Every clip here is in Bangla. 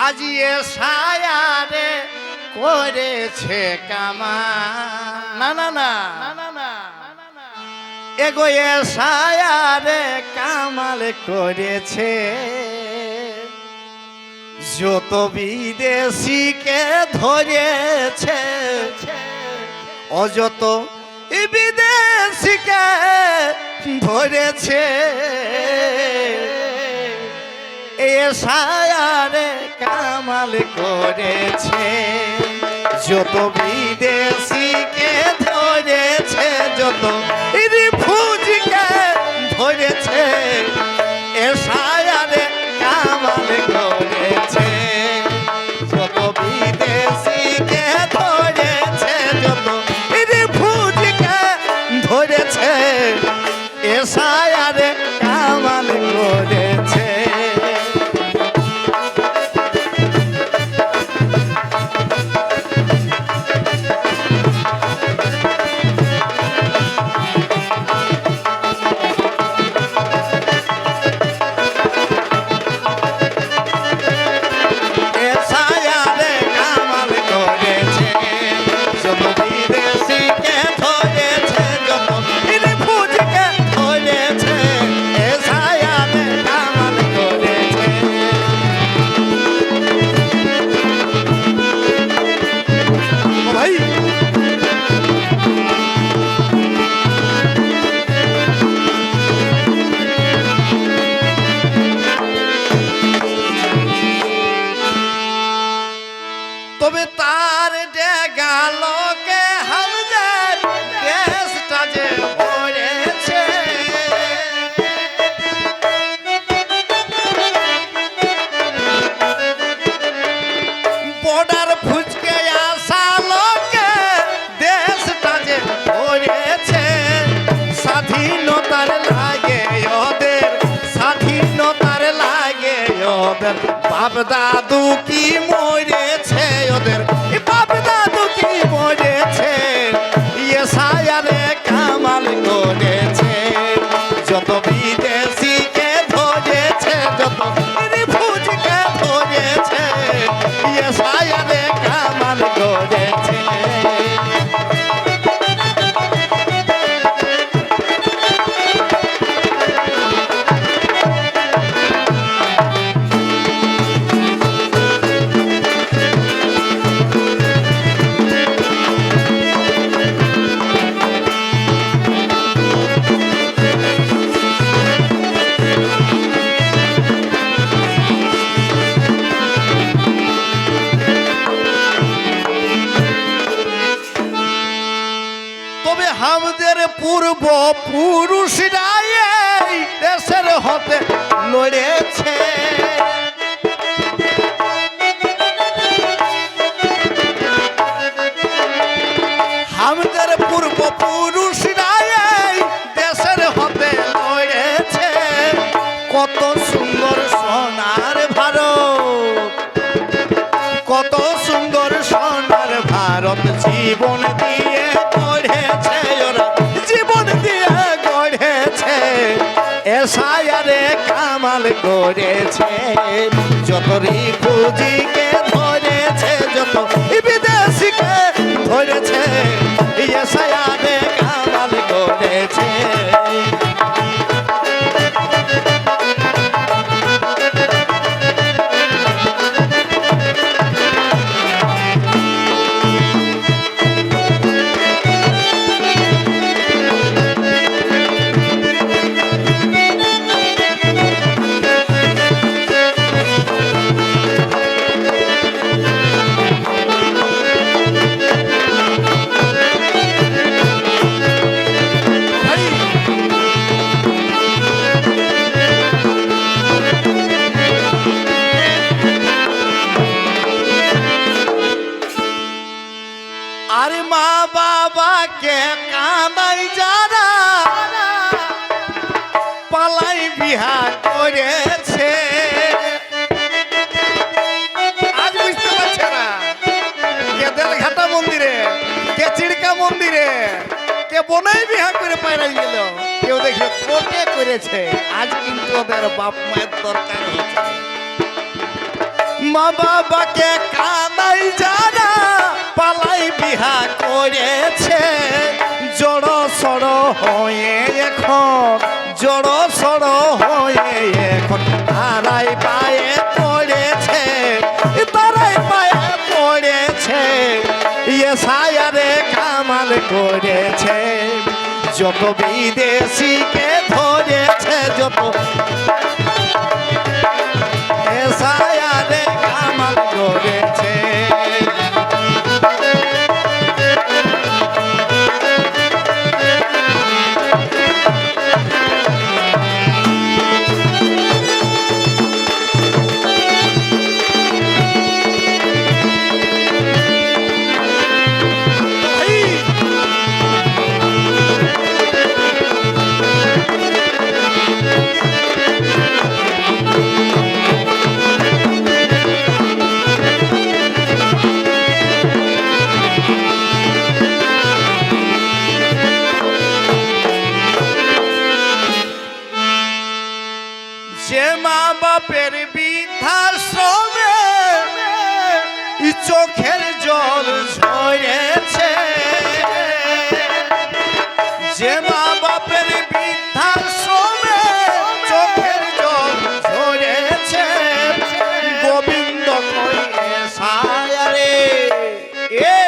আজি এ ছায়ারে করেছে কামা না না না এগো এ ছায়ারে কামাল করেছে যত বিদেশিকে ধরেছে অযত বিদেশিকে ধরেছে এ ছায়ারে কামাল করেছে যত বিদেশিকে ধরেছে যত রিফিউজিকে ধরেছে এ ছায়ারে কামাল করেছে যত বিদেশিকে ধরেছে যত রিফিউজিকে ধরেছে এ ছায়ারে কামাল করেছে তবে তার ডেগালোকে হামদের দেশটা যে ভরেছে বর্ডার ফুচকে আসা লোকে দেশটা যে ভরেছে স্বাধীনতার লাগে ওদের স্বাধীনতার লাগে ওদের বাপ দাদু কি মরেছে ওদের বাপ দাদু কি মরেছে ইয়ে ছায়ারে কামাল করেছে যত বিদেশিকে ধরেছে যত রিফিউজিকে ধরেছে ইয়ে ছায়ারে কামাল করেছে তবে আমাদের পূর্ব পুরুষরা এই দেশের হতে লড়েছে আমাদের পূর্ব পুরুষরা এই দেশের হতে লড়েছে কত সুন্দর সোনার ভারত কত সুন্দর সোনার ভারত জীবন দিয়ে গড়েছে ওরা জীবন দিয়ে গড়েছে এ ছায়ারে কামাল করেছে যত রিফিউজিকে ধরেছে যত বিদেশিকে ধরেছে এ ছায়ারে কামাল করেছে আরে মা বাবাকে কাঁদাই যারা পালাই বিহা করেছে আজ বুঝতে পারছে না কে দেলঘাটা মন্দিরে কে চিড়কা মন্দিরে কে বনাই বিহা করে পাইরাই গেল কেউ দেখে কোটে করেছে আজ কিন্তু ওদের বাপ মায়ের দরকার হচ্ছে মা বাবাকে কানাই যারা পালাই বিহা করেছে জড় সড় হয়ে এখন জড় সড় হয়ে এখন তারাই পায়ে পড়েছে তারাই পায়ে পড়েছে ইয়ে সায়ারে কামাল করেছে যত বিদেশিকে ধরেছে যত সায়ারে কামাল করেছে যে মা বাপের বৃদ্ধাশ্রমে চোখের জল ঝরেছে যে মা বাপের বৃদ্ধাশ্রমে চোখের জল ঝরেছে গোবিন্দ কয়ে সায়ারে এ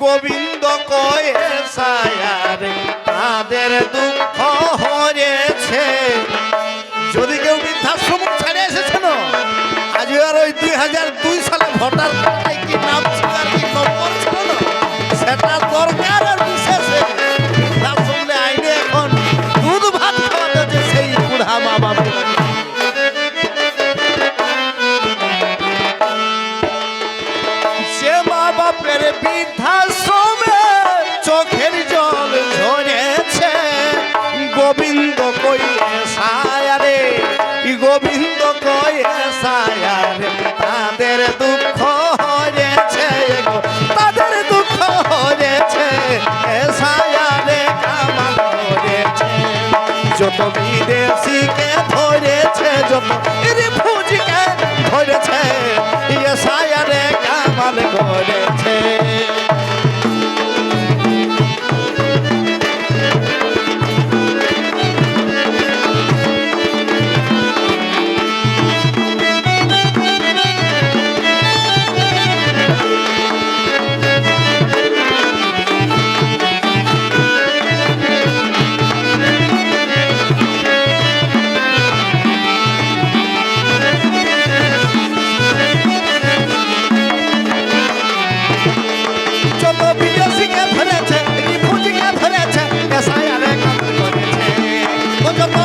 গোবিন্দ কয়ে সায়ারে তাদের দুঃখ হরেছে যদি কেউ বৃদ্ধাশ্রম ছেড়ে এসেছেন আজ আর ওই 2002 সালে ভোটার কার্ডে কি নাম ছিল আর কি নম্বর ছিল না সেটা দরকার আর বিশেষে বৃদ্ধাশ্রমে আইনে এখন দুধ ভাত খাওয়াতে যে সেই বুড়া মা বাবা যে মা বাপের বৃদ্ধাশ্রমে চোখের জল ঝরেছে গোবিন্দ কইয়ে সায়ারে গোবিন্দ কয়ে সায়ারে তাদের দুঃখ হয়েছে তাদের দুঃখ হয়েছে সায়ারে কামাল করেছে যত বিদেশিকে ধরেছে যত রিফিউজিকে ধরেছে সায়ারে কামাল করেছে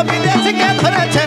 বিদেশিকে ধরেছে